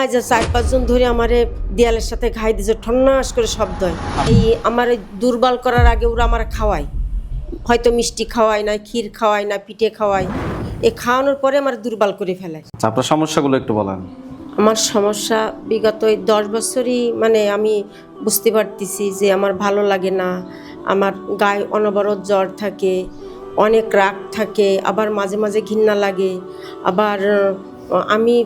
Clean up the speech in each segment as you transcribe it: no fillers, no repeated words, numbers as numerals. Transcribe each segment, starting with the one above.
আজ ৪-৫ জন ধরে আমারে দেয়ালের সাথে ঘাই দিয়েছে, ঠন্নাস করে শব্দ হয়। এই আমার দুর্বল করার আগে ওরা আমার খাওয়ায়, হয়তো মিষ্টি খাওয়ায় না, ক্ষীর খাওয়ায় না, পিঠে খাওয়ায়। এই খাওয়ানোর পরে আমার দুর্বল করে ফেলে। আপনার সমস্যাগুলো একটু বলেন। আমার সমস্যা বিগত এই 10 বছরই আমি বুঝতে পারতেছি যে আমার ভালো লাগে না, আমার গায়ে অনবরত জ্বর থাকে, অনেক রাগ থাকে, আবার মাঝে মাঝে ঘৃণা লাগে। আবার আমি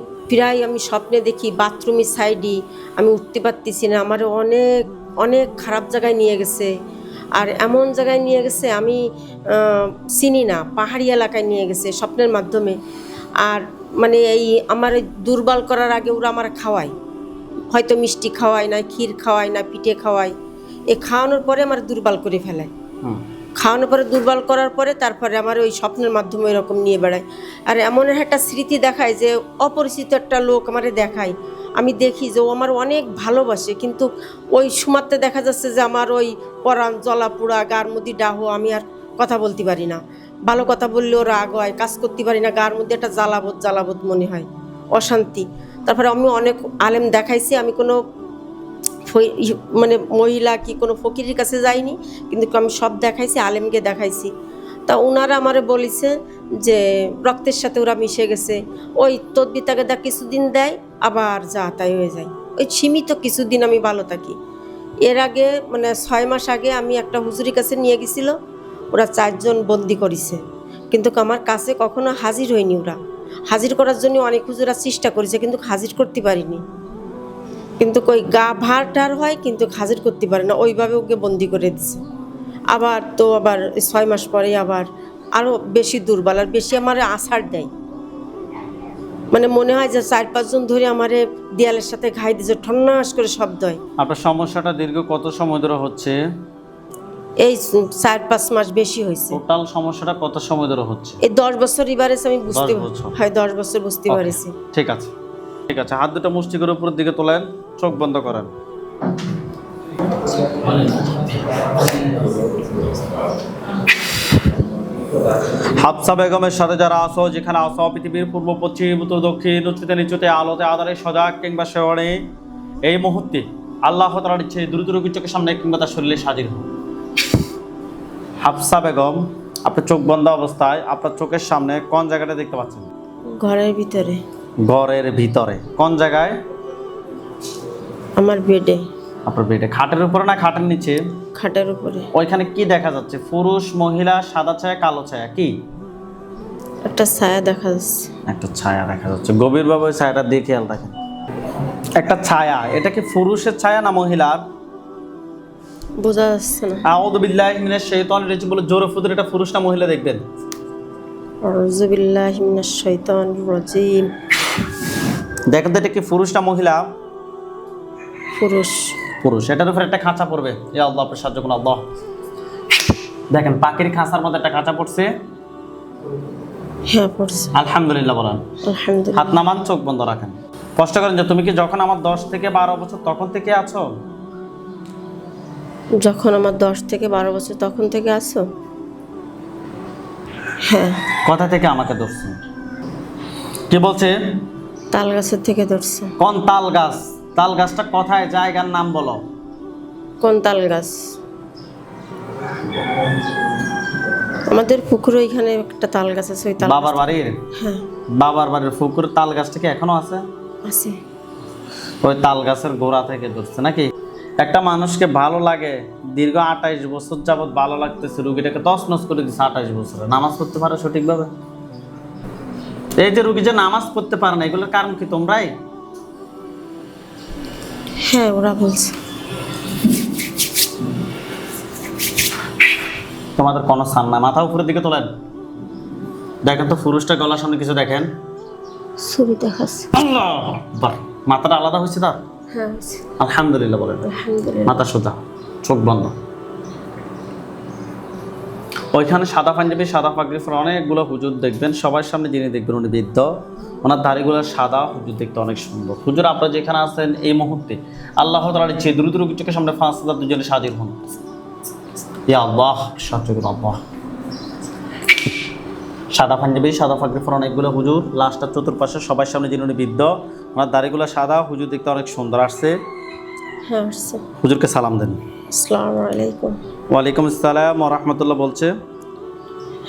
স্বপ্নে দেখি বাথরুমের সাইডে আমি উঠতে পারতেছি না। আমার অনেক অনেক খারাপ জায়গায় নিয়ে গেছে, আর এমন জায়গায় নিয়ে গেছে আমি চিনি না, পাহাড়ি এলাকায় নিয়ে গেছে স্বপ্নের মাধ্যমে। আর এই আমার দুর্বল করার আগে ওরা আমার খাওয়ায়, হয়তো মিষ্টি খাওয়ায় না, ক্ষীর খাওয়ায় না, পিঠে খাওয়ায়। এই খাওয়ানোর পরে আমার দুর্বল করে ফেলে। খাওয়ানোর পরে দুর্বল করার পরে তারপরে আমার ওই স্বপ্নের মাধ্যমে এরকম নিয়ে বেড়ায়। আর এমন একটা স্মৃতি দেখায় যে অপরিচিত একটা লোক আমারে দেখায়, আমি দেখি যে ও আমার অনেক ভালোবাসে, কিন্তু ওই সময়তে দেখা যাচ্ছে যে আমার ওই পরাণ জ্বলা পোড়া, গার মধ্যে ডাহ, আমি আর কথা বলতে পারি না। ভালো কথা বললেও রাগ হয়, কাজ করতে পারি না, গার মধ্যে একটা জ্বালাবোধ মনে হয়, অশান্তি। তারপরে আমি অনেক আলেম দেখাইছি, আমি কোনো মহিলা কি কোনো ফকিরের কাছে যাইনি, কিন্তু আমি সব দেখাইছি, আলেমকে দেখাইছি। তা ওনারা আমারে বলেছে যে রক্তের সাথে ওরা মিশে গেছে, ওই তদবির তাকে দা কিছুদিন দেয়, আবার যা তাই হয়ে যায়। ওই সীমিত কিছুদিন আমি ভালো থাকি। এর আগে 6 মাস আগে আমি একটা হুজুরির কাছে নিয়ে গেছিল, ওরা 4 জন বন্দি করেছে, কিন্তু আমার কাছে কখনো হাজির হয়নি। ওরা হাজির করার জন্য অনেক হুজুরা চেষ্টা করেছে, কিন্তু হাজির করতে পারিনি। কিন্তু ওই গা ভার টার হয়, কিন্তু হাজির করতে পারে না, ওইভাবে ওকে বন্দি করে দিছে। আবার 6 মাস পরে আবার আরও বেশি দুর্বল, আর বেশি আমার আছাড় দেয়। মনে হয় যে 4-5 জন ধরে আমারে দেয়ালের সাথে ঘাই দিয়েছে, ঠন্নাস করে শব্দ হয়। আপনার সমস্যাটা দীর্ঘ কত সময় ধরে হচ্ছে? এই 4-5 মাস বেশি হয়েছে। টোটাল সমস্যাটা কত সময় ধরে হচ্ছে? এই 10 বছর এবারে আমি বুঝতে 10 বছর বুঝতে পারছি। ঠিক আছে, ঠিক আছে। হাত দুটো মুষ্টি করে উপরের দিকে তোলেন, চোখ বন্ধ করেন। হাফসা বেগমের সাথে যারা আসো, যেখানে আসো, পৃথিবীর পূর্ব, পশ্চিম, উত্তর, দক্ষিণ, উচ্চতে নিচুতে, আলোতে আধারে, সজাগ কিংবা শেওয়ারে, এই মুহূর্তে আল্লাহ তাআলার ইচ্ছে দ্রুত রোগীর চোখের সামনে কিংবা তার শরীরে হাজির হোক। হাফসা বেগম, আপনার চোখ বন্ধ অবস্থায় আপনার চোখের সামনে কোন জায়গাটা দেখতে পাচ্ছেন? ঘরের ভিতরে। ঘরের ভিতরে কোন জায়গায়? আমার বেডে। আপনার বেডে? খাটের উপরে না খাটের নিচে? খাটের উপরে। ওইখানে কি দেখা যাচ্ছে? পুরুষ, মহিলা, সাদা ছায়া, কালো ছায়া, কি? একটা ছায়া দেখা যাচ্ছে। একটা ছায়া দেখা যাচ্ছে। গভীরভাবে ওই ছায়াটা দিয়ে খেয়াল রাখেন। একটা ছায়া, এটা কি পুরুষের ছায়া না মহিলার? বোঝা যাচ্ছে না। আউযু বিল্লাহি মিনাশ শাইতানির রাজিম বলে জোরে ফুদুর, এটা পুরুষ না মহিলা দেখবেন। আউযু বিল্লাহি মিনাশ শাইতানির রাজিম। দেখেন তো এটা কি পুরুষ না মহিলা? পুরুষ। পুরুষ। এটার উপরে একটা খাঁচা পড়বে। ইয়া আল্লাহ, আপনার সাহায্য করুন আল্লাহ। দেখেন পাখির খাঁচার মধ্যে একটা খাঁচা পড়ছে। হ্যাঁ পড়ছে। আলহামদুলিল্লাহ বলেন। আলহামদুলিল্লাহ। হাত নামান, চোখ বন্ধ রাখেন। কষ্ট করেন যে তুমি কি যখন আমার 10 থেকে 12 বছর তখন থেকে আছো? যখন আমার 10 থেকে 12 বছর তখন থেকে আছো? হ্যাঁ। কথা থেকে আমাকে ধরছে? কি বলছে? তাল গাছের থেকে ধরছে। কোন তাল গাছ? তাল গাছটা কোথায়? জায়গার নাম বলো। কোন তাল গাছ? আমাদের পুকুরে এখানে একটা তাল গাছ আছে, ওই তাল। বাবার বাড়ির? হ্যাঁ। বাবার বাড়ির পুকুরে তাল গাছটা কি এখনো আছে? আছে। ওই তাল গাছের গোড়া থেকে ধরছে নাকি? একটা মানুষকে ভালো লাগে, দীর্ঘ 28 বছর যাবত ভালো লাগতেছে, রুগীটাকে তছনছ করে দিচ্ছে 28 বছরে। নামাজ পড়তে পারে সঠিকভাবে? এই যে রুগী যে নামাজ পড়তে পারে না, এগুলোর কারণ কি তোমরাই? হ্যাঁ, ওরা বলছে। তোমাদের কোনো সান না। মাথা উপরের দিকে তোলেন, দেখেন তো পুরুষটা গলার সামনে কিছু দেখেন। ছবি দেখাচ্ছে। আল্লাহু আকবার। মাথাটা আলাদা হয়েছে তার? হ্যাঁ। আলহামদুলিল্লাহ বলেন। আলহামদুলিল্লাহ। মাথা সোজা, চোখ বন্ধ। ওইখানে সাদা পাঞ্জাবি, সাদা পাগড়ি পরা অনেকগুলো হুজুর দেখবেন। সবার সামনে যিনি দেখবেন উনি বৃদ্ধ, ওনার দাড়িগুলো সাদা। হুজুর দেখতে অনেক সুন্দর। হুজুর আপনারা যেখানে আছেন এই মুহূর্তে আল্লাহ তাআলার ইচ্ছে দ্রুত রোগীর চোখের সামনে 5000 দুজনে হাজির হন। ইয়া আল্লাহ, সাহায্য করুন আল্লাহ। সাদা পাঞ্জাবি, সাদা পাগড়ি পরা অনেকগুলো হুজুর, লাস্টটা চতুর্পাশে সবার সামনে যিনি বৃদ্ধ, ওনার দাড়িগুলো সাদা, হুজুর দেখতে অনেক সুন্দর আসছে। হ্যাঁ আসছে। হুজুরকে সালাম দেন। আসসালামু আলাইকুম। ওয়ালাইকুম আসসালাম ওয়া রাহমাতুল্লাহ বলছে।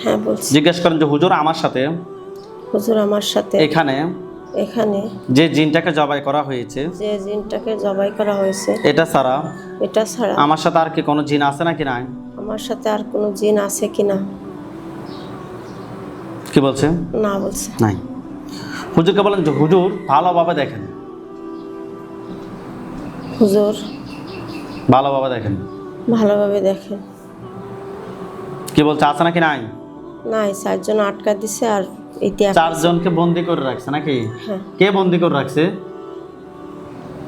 হ্যাঁ বলছি। জিজ্ঞেস করেন যে হুজুর আমার সাথে হুজুর আমার সাথে এখানে এখানে যে জিনটাকে জবাই করা হয়েছে যে জিনটাকে জবাই করা হয়েছে এটা ছাড়া এটা ছাড়া আমার সাথে আর কি কোনো জিন আছে নাকি নাই? আমার সাথে আর কোনো জিন আছে কিনা? কি বলছে? না বলছে। নাই। হুজুরকে বলেন যে হুজুর ভালোভাবে দেখেন, হুজুর ভালোভাবে দেখেন। ভালোভাবে দেখেন। কি বলছে, আছে নাকি নাই? নাই, 4 জন আটকা দিছে আর ইতিহাস। 4 জনকে বন্দি করে রাখছে নাকি? হ্যাঁ, কে বন্দি করে রাখছে?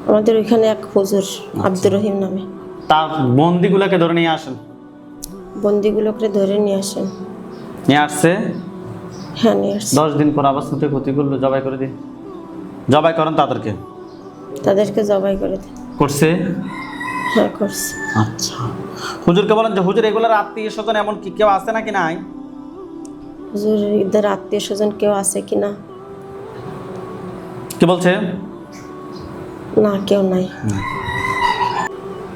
আমাদের ওইখানে এক হুজুর আব্দুর রহিম নামে। তার বন্দিগুলোকে ধরে নিয়ে আসেন। বন্দিগুলোকে ধরে নিয়ে আসেন। নিয়ে আসছে। হ্যাঁ নিয়ে আসছে। 10 দিন পর আবার সুতে ক্ষতি করলো, জবাই করে দিন। জবাই করেন তাদেরকে। তাদেরকে জবাই করে দেন। করছে? হ্যাঁ করছে। আচ্ছা। হুজুরকে বলেন যে হুজুর এগুলোর আত্মীয় স্বজন এমন কি কেউ আছে নাকি নাই? হুজুর এদের আত্মীয় স্বজন কেউ আছে কিনা? কি বলছে? না, কেউ নাই।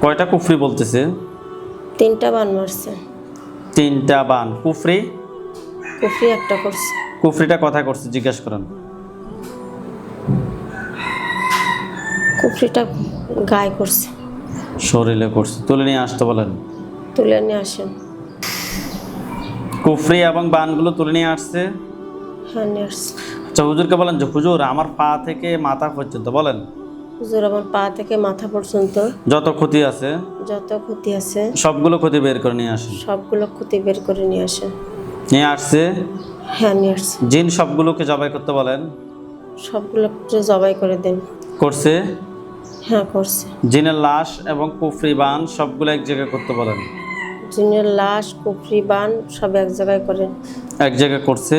কয়টা কুফরি বলতেছে? 3টা বান মারছে। 3টা বান। কুফরি? কুফরি একটা করছে। কুফরিটা কথায় করছে জিজ্ঞেস করেন। কুফরিটা গায়ে করছে। শরীরে করছে। তুলে নিয়ে আসতে বলেন। তুলে নিয়ে আসেন। কুফরি এবং বানগুলো তুলে নিয়ে আসছে। হ্যাঁ নিয়ে আসছে। আচ্ছা, হুজুরকে বলেন যে হুজুর আমার পা থেকে মাথা পর্যন্ত বলেন হুজুর আমার পা থেকে মাথা পর্যন্ত যত ক্ষতি আছে যত ক্ষতি আছে সবগুলো ক্ষতি বের করে নিয়ে আসেন। সবগুলো ক্ষতি বের করে নিয়ে আসেন। নিয়ে আসছে। হ্যাঁ নিয়ে আসছে। জিন সবগুলোকে জবাই করতে বলেন। সবগুলোকে জবাই করে দেন। করছে। হ্যাঁ করছে। জিনের লাশ এবং কুফরি বান সবগুলো এক জায়গায় করতে বলেন। জিনের লাশ কুফরি বান সব এক জায়গায় করেন। এক জায়গায় করছে।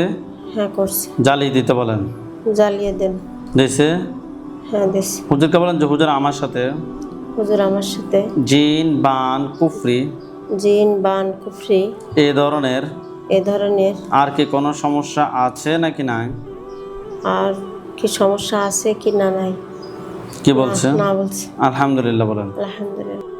হ্যাঁ করছে। জ্বালিয়ে দিতে বলেন। জ্বালিয়ে দেন। দিয়েছে। হ্যাঁ দিস। হুজুরকে বলেন যে হুজুর আমার সাথে হুজুর আমার সাথে জিন বান কুফরি জিন বান কুফরি এ ধরনের এ ধরনের আর কি কোনো সমস্যা আছে নাকি নাই? আর কি সমস্যা আছে কি না নাই? কি বলছে? না বলছে। আলহামদুলিল্লাহ বলেন। আলহামদুলিল্লাহ।